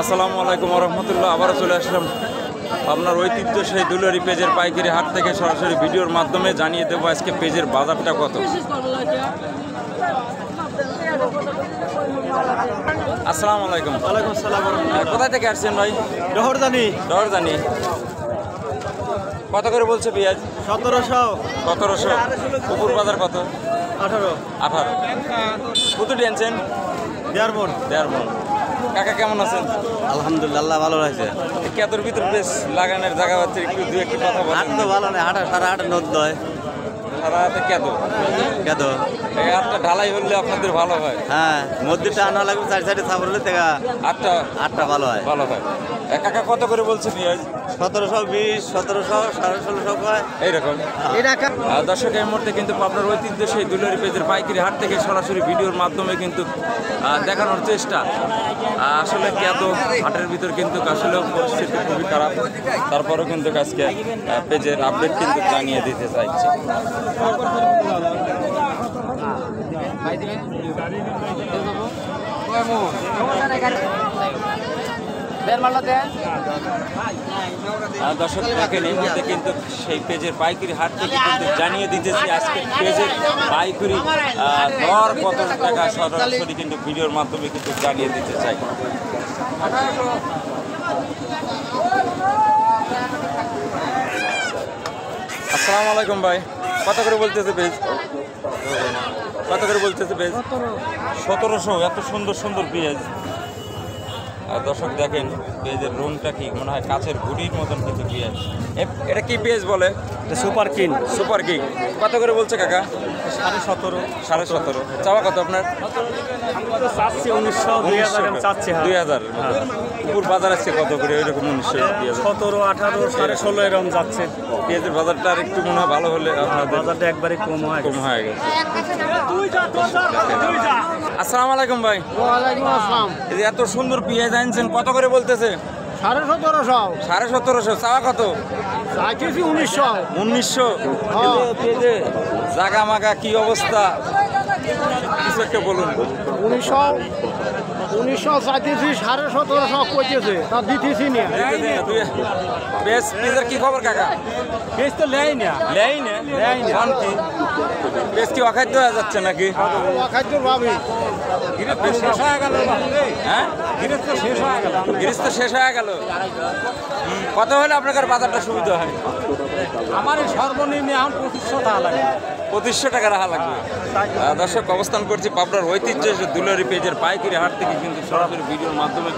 আসসালামু আলাইকুম রহমতুল্লাহ। আবারও চলে আসলাম আপনার ঐতিহ্য সেই দুলারি পেজের পাইকারি হাট থেকে সরাসরি ভিডিওর মাধ্যমে জানিয়ে দেবো আজকে পেজের বাজারটা কত। আসসালামু আলাইকুম। ওয়ালাইকুম আসসালাম। কোথায় থেকে আসছেন ভাই? ডহরদানি। ডহরদানি। কত করে বলছে পেঁয়াজ? 1700। 1700। পুকুর বাজার কত? 18। 18। কত টেনছেন? 1.5 মণ। 1.5 মণ। কাকা কেমন আছেন? আলহামদুলিল্লাহ ভালো লাগছে। কেতর ভিতর বেশ লাগানোর জায়গা হচ্ছে, একটু দু একটু কথা বলেন। হাট তো ভালো নেই, হাট সারা হাট নদ হয়। সারা হাতে কেত কেত এই হাটটা ঢালাই হলে আপনাদের ভালো হয়। হ্যাঁ, মধ্যেটা আনা লাগবে, চার সাইডে ছাপড় হলে থেকে আটটা ভালো হয়। ভালো হয়। কাকা কত করে বলছে পেঁয়াজ? 1720, 1700, 1650 হয় এইরকম। দর্শক এই মুহূর্তে কিন্তু আপনার ঐতিহ্য সেই দুলারি পেজের পাইকারি হাট থেকে সরাসরি ভিডিওর মাধ্যমে কিন্তু দেখানোর চেষ্টা। আসলে কেত হাটের ভিতর কিন্তু আসলেও পরিস্থিতি খুবই খারাপ, তারপরেও কিন্তু আজকে পেজের আপডেট কিন্তু জানিয়ে দিতে চাইছি। দর্শক দেখেন এই মুহূর্তে কিন্তু সেই পেজের পাইকারি হাট থেকে কিন্তু জানিয়ে দিতেছি আজকে পেজের পাইকারি দর কত টাকা সরাসরি কিন্তু ভিডিওর মাধ্যমে কিন্তু জানিয়ে দিতে চাই। আসসালামু আলাইকুম ভাই, কত করে বলতেছে পেজ? কত করে বলতেছে পেজ? 1700। এত সুন্দর সুন্দর পেঁয়াজ। আর দর্শক দেখেন পেঁয়াজের রংটা কি মনে হয় কাছের ঘুড়ির মতন কিন্তু পেঁয়াজ। এটা কি পেঁয়াজ বলে? Super king. Super king. কত করে বলছে কাকা? 17.5। 17.5। চাওয়া কত আপনার? চাচ্ছি 1900, 2000 চাচ্ছি। 2000। পুকুর বাজার আছে কত করে? ওইরকম 1900। 17, 18, 16.5 এরকম যাচ্ছে। পেঁয়াজের বাজারটা আর একটু মনে হয় ভালো হলে আপনাদের বাজারটা একবারে কম হয়ে গেছে। আসসালামু আলাইকুম ভাই। ওয়ালাইকুম আসসালাম। এই যে এত সুন্দর পেঁয়াজ আনছেন, কত করে বলতেছে? 1750। 1750। চাওয়া কত? চাইছি 1900। 1900। পেঁয়াজে জাগা মাগা কি অবস্থা, কিছু একটা বলুন। 1900 চাইতেছি, 1750 কইতেছে, তা দিতেছি না। পেঁয়াজের কি খবর কাকা? বেশ তো লেই না। লেই না? কোন কি পেঁয়াজ কি অখাদ্য হয়ে যাচ্ছে নাকি? খাদ্য ভাবি শেষ হয়ে গেল। হ্যাঁ, গিরিশ তো শেষ হয়ে গেল। গিরিশ তো শেষ হয়ে গেল। কত হলে আপনার বাজারটা সুবিধা হয়? আমার এই সর্বনিম্ন এখন 2500 টাকা লাগে। 2500 টাকা রাখা লাগবে। দর্শক অবস্থান করছি পাবনার ঐতিহ্য দুলারি পেজের পাইকারি হাট থেকে কিন্তু সরাসরি ভিডিওর মাধ্যমে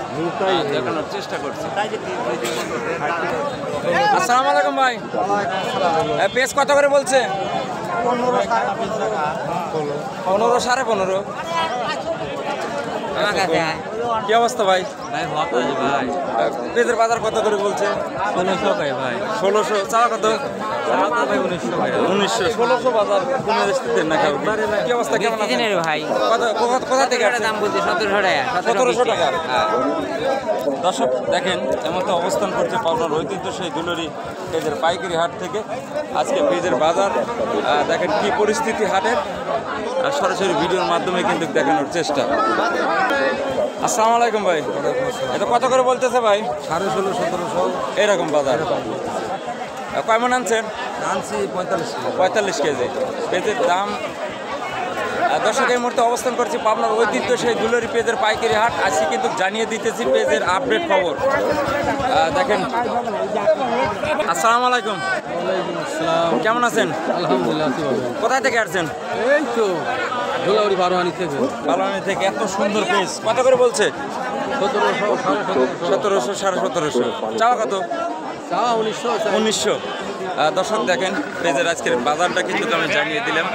দেখানোর চেষ্টা করছি। আসসালামু আলাইকুম ভাই। পেজ কত করে বলছে? 15, 15.5। কি অবস্থা ভাই? ভাই পেজের বাজার কত করে বলছে? 1600 ভাই। 1600। চাওয়া কত? 1900 ভাই। 1900। 1600 বাজার কমে আসতেছেন না? কি অবস্থা, কেমন আছেন ভাই? কোথা থেকে দাম বলছে 1700 টাকা। 1700 টাকা। দর্শক দেখেন এমন তো অবস্থান করছে পাবনার ঐতিহ্য সেই দুলারি পেজের পাইকারি হাট থেকে আজকে পেজের বাজার দেখেন কি পরিস্থিতি হাটের, সরাসরি ভিডিওর মাধ্যমে কিন্তু দেখানোর চেষ্টা। আসসালামু আলাইকুম ভাই। এটা কত করে বলতেছে ভাই? 1600, 1700 এরকম বাজার। কয় মণ আনছেন? আনছি 45 কেজি। 45 কেজি। পেঁয়াজের দাম। দর্শক এই মুহূর্তে অবস্থান করছি পাবনার ঐতিহ্য সেই দুলারি পেঁয়াজের পাইকারি হাট। আজকে কিন্তু জানিয়ে দিতেছি পেঁয়াজের আপডেট খবর। দেখেন। আসসালামু আলাইকুম। কেমন আছেন? আলহামদুলিল্লাহ। কোথায় থেকে আসছেন? এই তো ধুলাউড়ি বারোয়ানি থেকে। বালানি থেকে। এত সুন্দর পেঁয়াজ কত করে বলছে? 1700, 1700, 1750। চাওয়া কত? 1900। 1900। দর্শক দেখেন পেঁয়াজের আজকের বাজারটা কিন্তু আমি জানিয়ে দিলাম।